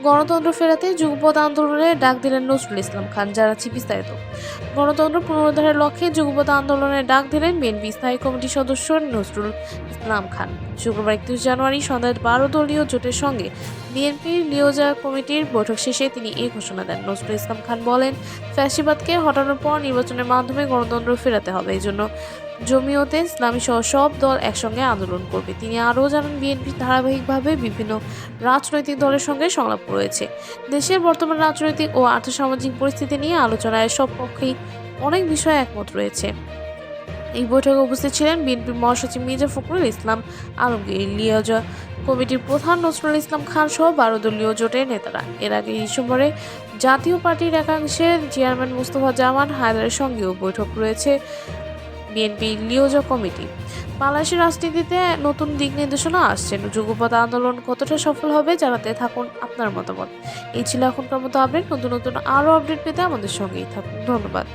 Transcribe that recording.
গণতন্ত্র ফেরাতে যুগপৎ আন্দোলনের ডাক দিলেন নজরুল ইসলাম খান। জানাচ্ছি বিস্তারিত। গণতন্ত্র পুনরুদ্ধারের লক্ষ্যে যুগপৎ আন্দোলনের ডাক দিলেন বিএনপি স্থায়ী কমিটির সদস্য নজরুল ইসলাম খান। শুক্রবার 31 জানুয়ারি সন্ধ্যায় 12 দলীয় জোটের সঙ্গে বিএনপির লিওজা কমিটির বৈঠক শেষে তিনি এই ঘোষণা দেন। নজরুল ইসলাম খান বলেন, ফ্যাসিবাদকে হটানোর পর নির্বাচনের মাধ্যমে গণতন্ত্র ফেরাতে হবে। এজন্য জমিয়তে ইসলামী সহ সব দল একসঙ্গে আন্দোলন করবে। তিনি আরও জানান, বিএনপি ধারাবাহিকভাবে বিভিন্ন রাজনৈতিক দলের সঙ্গে সংলাপ রয়েছে। দেশের বর্তমান রাজনৈতিক ও আর্থসামাজিক পরিস্থিতি নিয়ে আলোচনায় সব পক্ষেই অনেক বিষয়ে একমত রয়েছে। এই বৈঠকে উপস্থিত ছিলেন বিএনপির মহাসচিব মির্জা ফখরুল ইসলাম আলমগীর, লিওজা কমিটির প্রধান নজরুল ইসলাম খান সহ 12 দলীয় জোটের নেতারা। এর আগে ডিসেম্বরে জাতীয় পার্টির একাংশের চেয়ারম্যান মুস্তফা জামান হায়দারের সঙ্গেও বৈঠক রয়েছে বিএনপি লিওজা কমিটি। বাংলাদেশের রাজনীতিতে নতুন দিক নির্দেশনা আসছে। যুগপৎ আন্দোলন কতটা সফল হবে জানাতে থাকুন আপনার মতামত। এই ছিল এখনকার মতো আপডেট। নতুন নতুন আরও আপডেট পেতে আমাদের সঙ্গেই থাকুন। ধন্যবাদ।